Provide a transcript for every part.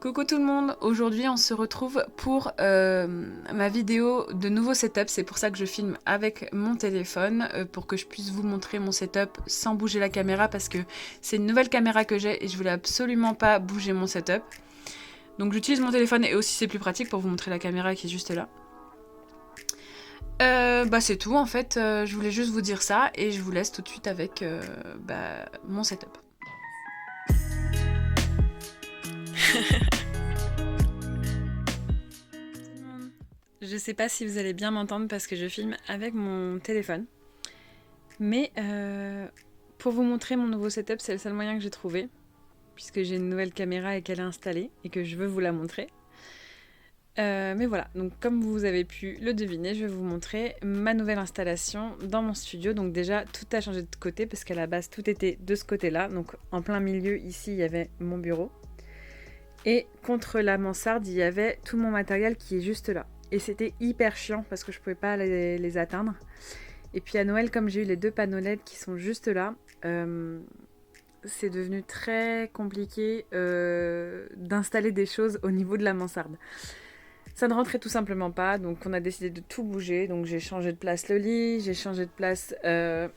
Coucou tout le monde, aujourd'hui on se retrouve pour ma vidéo de nouveau setup, c'est pour ça que je filme avec mon téléphone, pour que je puisse vous montrer mon setup sans bouger la caméra parce que c'est une nouvelle caméra que j'ai et je voulais absolument pas bouger mon setup. Donc j'utilise mon téléphone et aussi c'est plus pratique pour vous montrer la caméra qui est juste là. C'est tout en fait, je voulais juste vous dire ça et je vous laisse tout de suite avec mon setup. Je sais pas si vous allez bien m'entendre parce que je filme avec mon téléphone. Mais pour vous montrer mon nouveau setup, c'est le seul moyen que j'ai trouvé. Puisque j'ai une nouvelle caméra et qu'elle est installée et que je veux vous la montrer. Mais voilà, donc comme vous avez pu le deviner, je vais vous montrer ma nouvelle installation dans mon studio. Donc déjà, tout a changé de côté parce qu'à la base, tout était de ce côté-là. Donc en plein milieu, ici, il y avait mon bureau. Et contre la mansarde, il y avait tout mon matériel qui est juste là. Et c'était hyper chiant parce que je pouvais pas les atteindre. Et puis à Noël, comme j'ai eu les deux panneaux LED qui sont juste là, c'est devenu très compliqué d'installer des choses au niveau de la mansarde. Ça ne rentrait tout simplement pas, donc on a décidé de tout bouger. Donc j'ai changé de place le lit, j'ai changé de place... Là,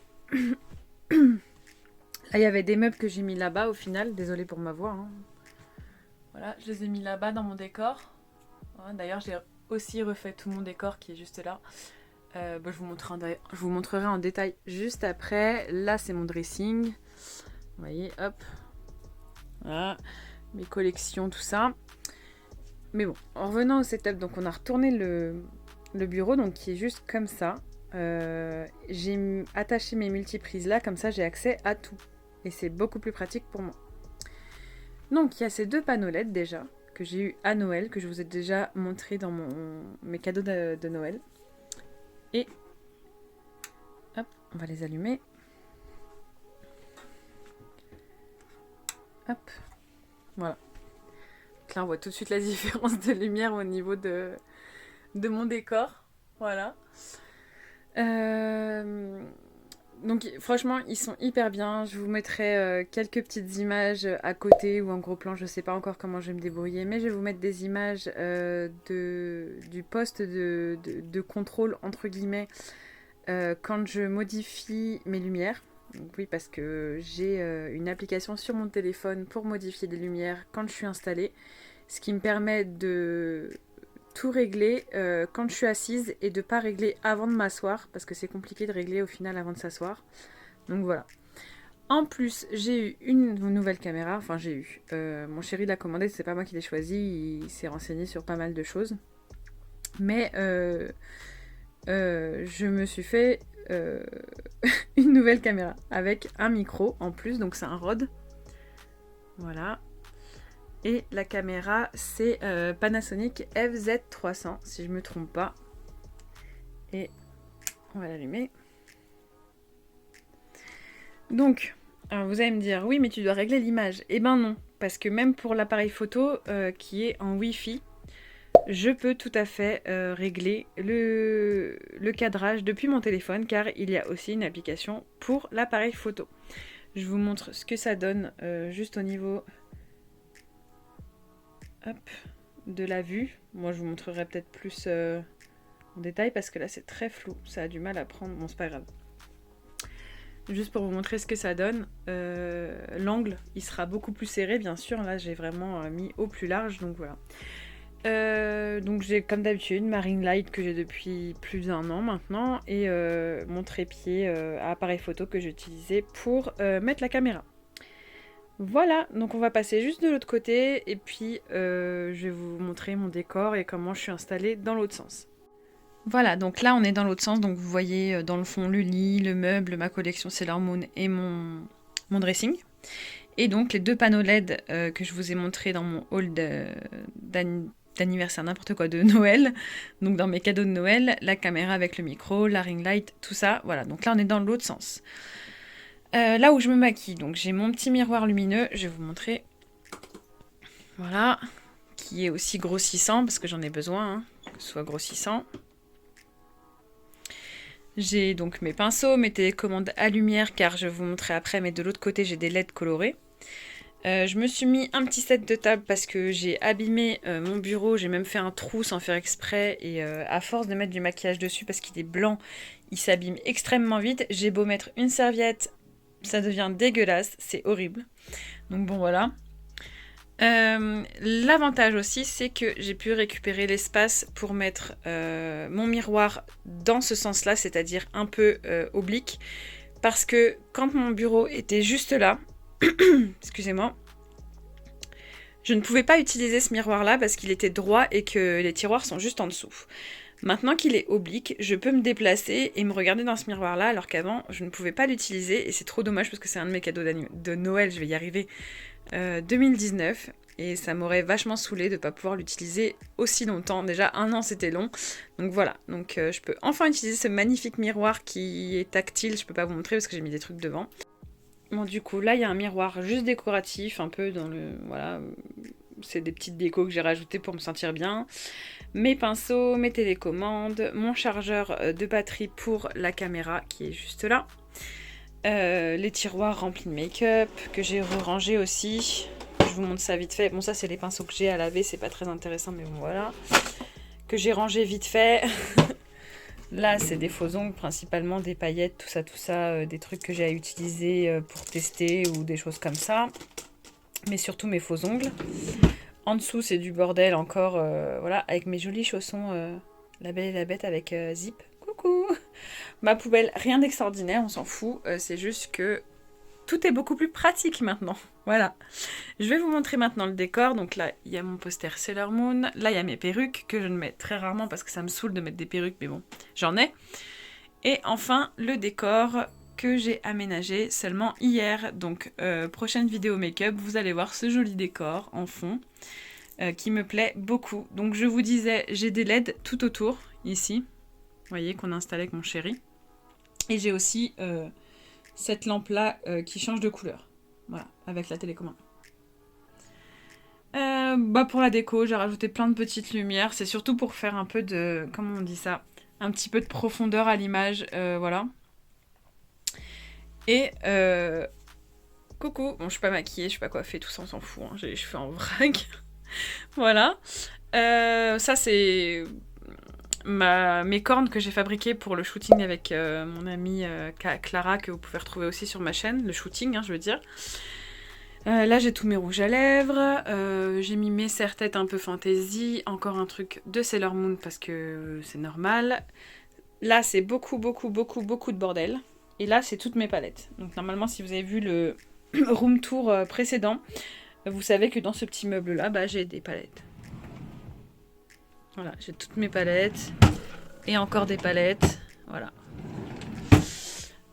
il y avait des meubles que j'ai mis là-bas au final, désolée pour ma voix. Hein. Voilà, je les ai mis là-bas dans mon décor. Voilà, d'ailleurs, j'ai aussi refait tout mon décor qui est juste là. Je vous montrerai en détail juste après. Là, c'est mon dressing. Vous voyez, hop. Voilà, mes collections, tout ça. Mais bon, en revenant au setup, donc on a retourné le bureau, donc qui est juste comme ça. J'ai attaché mes multiprises là, comme ça j'ai accès à tout. Et c'est beaucoup plus pratique pour moi. Donc il y a ces deux panneaux LED déjà, que j'ai eu à Noël, que je vous ai déjà montré dans mes cadeaux de Noël. Et hop, on va les allumer. Hop, voilà. Donc là, on voit tout de suite la différence de lumière au niveau de mon décor. Voilà. Donc franchement, ils sont hyper bien. Je vous mettrai quelques petites images à côté ou en gros plan. Je sais pas encore comment je vais me débrouiller, mais je vais vous mettre des images du poste de contrôle entre guillemets quand je modifie mes lumières. Donc, oui, parce que j'ai une application sur mon téléphone pour modifier des lumières quand je suis installée, ce qui me permet de tout régler quand je suis assise et de pas régler avant de m'asseoir parce que c'est compliqué de régler au final avant de s'asseoir. Donc voilà. En plus, j'ai eu une nouvelle caméra. Enfin, j'ai eu. Mon chéri l'a commandé, c'est pas moi qui l'ai choisi. Il s'est renseigné sur pas mal de choses. Mais je me suis fait une nouvelle caméra avec un micro en plus. Donc c'est un Rode. Voilà. Et la caméra, c'est Panasonic FZ300, si je ne me trompe pas. Et on va l'allumer. Donc, alors vous allez me dire, oui, mais tu dois régler l'image. Eh ben non, parce que même pour l'appareil photo qui est en Wi-Fi, je peux tout à fait régler le cadrage depuis mon téléphone, car il y a aussi une application pour l'appareil photo. Je vous montre ce que ça donne juste au niveau... Hop, de la vue. Moi, je vous montrerai peut-être plus en détail parce que là, c'est très flou. Ça a du mal à prendre. Bon, c'est pas grave. Juste pour vous montrer ce que ça donne. L'angle, il sera beaucoup plus serré, bien sûr. Là, j'ai vraiment mis au plus large, donc voilà. Donc j'ai comme d'habitude ma ring light que j'ai depuis plus d'1 an maintenant et mon trépied à appareil photo que j'ai utilisé pour mettre la caméra. Voilà, donc on va passer juste de l'autre côté et puis je vais vous montrer mon décor et comment je suis installée dans l'autre sens. Voilà, donc là on est dans l'autre sens, donc vous voyez dans le fond le lit, le meuble, ma collection Sailor Moon et mon dressing. Et donc les deux panneaux LED que je vous ai montrés dans mon haul d'anniversaire, n'importe quoi, de Noël, donc dans mes cadeaux de Noël, la caméra avec le micro, la ring light, tout ça, voilà, donc là on est dans l'autre sens. Là où je me maquille, donc j'ai mon petit miroir lumineux, je vais vous montrer. Voilà, qui est aussi grossissant parce que j'en ai besoin, hein, que ce soit grossissant. J'ai donc mes pinceaux, mes télécommandes à lumière car je vais vous montrer après, mais de l'autre côté j'ai des LED colorés. Je me suis mis un petit set de table parce que j'ai abîmé mon bureau, j'ai même fait un trou sans faire exprès et à force de mettre du maquillage dessus parce qu'il est blanc, il s'abîme extrêmement vite. J'ai beau mettre une serviette, ça devient dégueulasse, c'est horrible. Donc bon voilà. L'avantage aussi, c'est que j'ai pu récupérer l'espace pour mettre mon miroir dans ce sens-là, c'est-à-dire un peu oblique, parce que quand mon bureau était juste là, excusez-moi, je ne pouvais pas utiliser ce miroir-là parce qu'il était droit et que les tiroirs sont juste en dessous. Maintenant qu'il est oblique, je peux me déplacer et me regarder dans ce miroir-là, alors qu'avant, je ne pouvais pas l'utiliser et c'est trop dommage parce que c'est un de mes cadeaux de Noël, je vais y arriver, 2019. Et ça m'aurait vachement saoulé de ne pas pouvoir l'utiliser aussi longtemps. Déjà, 1 an, c'était long. Donc voilà, donc je peux enfin utiliser ce magnifique miroir qui est tactile. Je peux pas vous montrer parce que j'ai mis des trucs devant. Bon, du coup, là, il y a un miroir juste décoratif, un peu dans le... Voilà, c'est des petites décos que j'ai rajoutées pour me sentir bien. Mes pinceaux, mes télécommandes, mon chargeur de batterie pour la caméra qui est juste là. Les tiroirs remplis de make-up que j'ai rangés aussi. Je vous montre ça vite fait. Bon, ça, c'est les pinceaux que j'ai à laver, c'est pas très intéressant, mais bon, voilà. Que j'ai rangé vite fait. Là, c'est des faux ongles, principalement des paillettes, tout ça, des trucs que j'ai à utiliser pour tester ou des choses comme ça. Mais surtout mes faux ongles. En dessous, c'est du bordel encore, voilà, avec mes jolis chaussons La Belle et la Bête avec zip. Coucou! Ma poubelle, rien d'extraordinaire, on s'en fout. C'est juste que tout est beaucoup plus pratique maintenant. Voilà. Je vais vous montrer maintenant le décor. Donc là, il y a mon poster Sailor Moon. Là, il y a mes perruques que je ne mets très rarement parce que ça me saoule de mettre des perruques, mais bon, j'en ai. Et enfin, le décor que j'ai aménagé seulement hier. Donc, prochaine vidéo make-up, vous allez voir ce joli décor en fond qui me plaît beaucoup. Donc, je vous disais, j'ai des LED tout autour, ici. Vous voyez, qu'on a installé avec mon chéri. Et j'ai aussi cette lampe-là qui change de couleur. Voilà, avec la télécommande. Pour la déco, j'ai rajouté plein de petites lumières. C'est surtout pour faire un peu de... Comment on dit ça ? Un petit peu de profondeur à l'image. Voilà. Et... coucou. Bon, je suis pas maquillée, je suis pas coiffée, tout ça, on s'en fout. Hein. J'ai les cheveux en vrac. Voilà. Ça, c'est... mes cornes que j'ai fabriquées pour le shooting avec mon amie Clara, que vous pouvez retrouver aussi sur ma chaîne, le shooting, hein, je veux dire. Là, j'ai tous mes rouges à lèvres, j'ai mis mes serre-têtes un peu fantasy, encore un truc de Sailor Moon parce que c'est normal. Là, c'est beaucoup de bordel. Et là, c'est toutes mes palettes. Donc normalement, si vous avez vu le room tour précédent, vous savez que dans ce petit meuble-là, j'ai des palettes. Voilà, j'ai toutes mes palettes. Et encore des palettes. Voilà.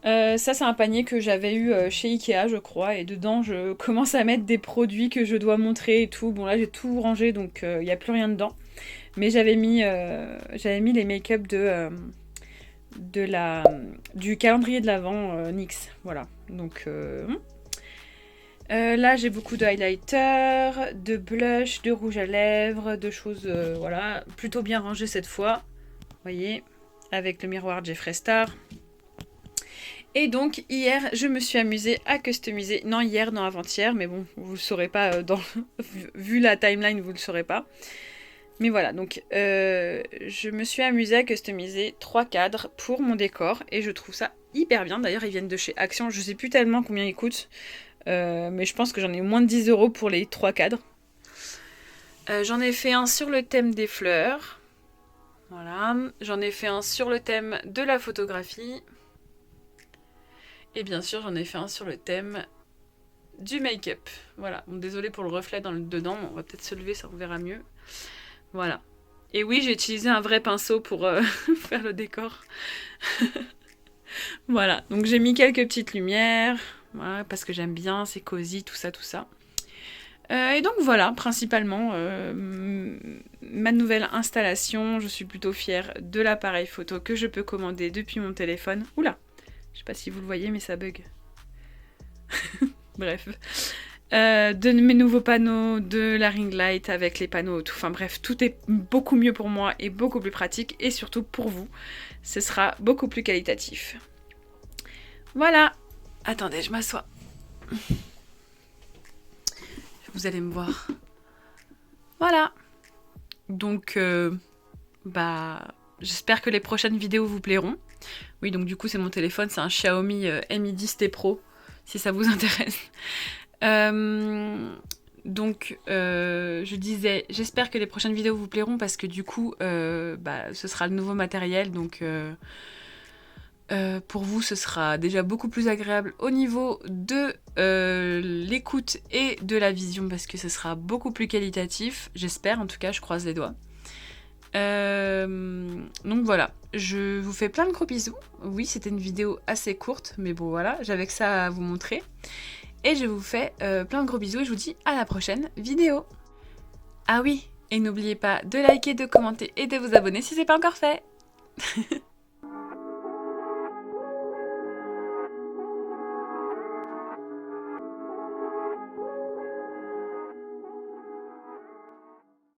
Ça, c'est un panier que j'avais eu chez Ikea, je crois. Et dedans, je commence à mettre des produits que je dois montrer et tout. Bon, là, j'ai tout rangé, donc il n'y a plus rien dedans. Mais j'avais mis les make-up du calendrier de l'Avent NYX. Voilà. Donc... là, j'ai beaucoup de highlighter, de blush, de rouge à lèvres, de choses, voilà, plutôt bien rangées cette fois. Vous voyez, avec le miroir Jeffree Star. Et donc, hier, je me suis amusée à customiser. Non, hier, non, avant-hier, mais bon, vous le saurez pas, vu la timeline, vous le saurez pas. Mais voilà, donc, je me suis amusée à customiser 3 cadres pour mon décor. Et je trouve ça hyper bien. D'ailleurs, ils viennent de chez Action. Je sais plus tellement combien ils coûtent. Mais je pense que j'en ai moins de 10 € pour les 3 cadres. J'en ai fait un sur le thème des fleurs. Voilà. J'en ai fait un sur le thème de la photographie. Et bien sûr, j'en ai fait un sur le thème du make-up. Voilà. Bon, désolée pour le reflet dedans, mais on va peut-être se lever, ça on verra mieux. Voilà. Et oui, j'ai utilisé un vrai pinceau pour faire le décor. Voilà. Donc j'ai mis quelques petites lumières. Voilà, parce que j'aime bien, c'est cosy, tout ça. Et donc voilà, principalement, ma nouvelle installation. Je suis plutôt fière de l'appareil photo que je peux commander depuis mon téléphone. Oula, je sais pas si vous le voyez, mais ça bug. Bref. De mes nouveaux panneaux, de la ring light avec les panneaux, tout. Enfin bref, tout est beaucoup mieux pour moi et beaucoup plus pratique. Et surtout pour vous, ce sera beaucoup plus qualitatif. Voilà. Attendez, je m'assois. vous allez me voir. Voilà. Donc, j'espère que les prochaines vidéos vous plairont. Oui, donc du coup, c'est mon téléphone, c'est un Xiaomi Mi 10T Pro, si ça vous intéresse. Je disais, j'espère que les prochaines vidéos vous plairont parce que du coup, ce sera le nouveau matériel, donc pour vous, ce sera déjà beaucoup plus agréable au niveau de l'écoute et de la vision parce que ce sera beaucoup plus qualitatif, j'espère, en tout cas, je croise les doigts. Donc voilà, je vous fais plein de gros bisous. Oui, c'était une vidéo assez courte, mais bon voilà, j'avais que ça à vous montrer. Et je vous fais plein de gros bisous et je vous dis à la prochaine vidéo. Ah oui, et n'oubliez pas de liker, de commenter et de vous abonner si c'est pas encore fait.